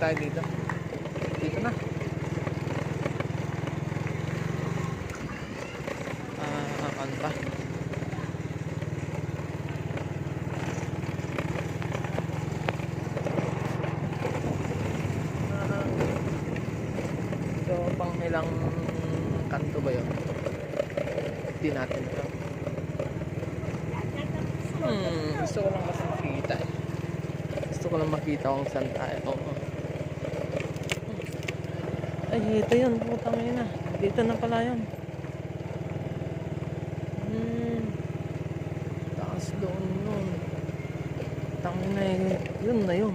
tayo dito. Dito na. Ano pa? So, pang ilang kanto ba yun? Hindi natin alam. Gusto ko lang kasi makita eh. Gusto ko lang makita kung saan tayo. Oo. Ay, ito yun. Putang ina. Dito na pala yun. Taas doon nun. Tangin na yun. Yun na yun.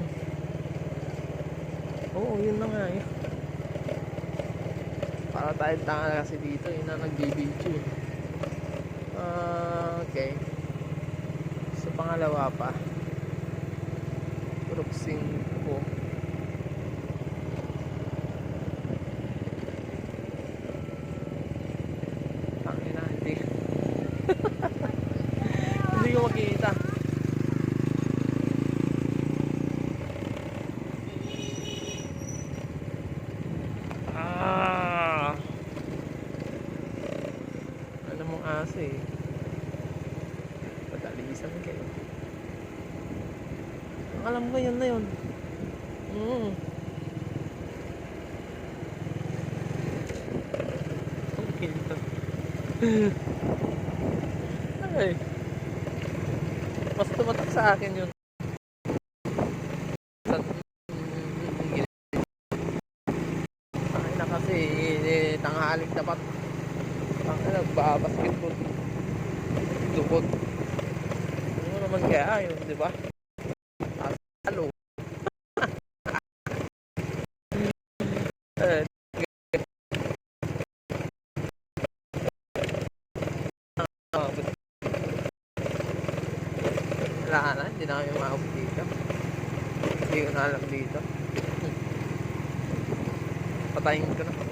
Oo, yun na nga eh. Para tayo tanga kasi dito. Yun na nagbibidyo eh. Okay. So, pangalawa pa. Ruksing ko. Tangin na, hindi. Hindi ko makita. Alam mong aso eh. Padalisan kayo. Alam ko yun na yun. Okay ito. Ay. Mas tumatak sa akin yun. Ay na kasi tanghaling dapat. Ang nagbabasketball. Dukot. Ano naman kaya yun, di ba? Halo. Wala na, hindi na kami maabot dito. Hindi ko na alam dito. Patayin ko na.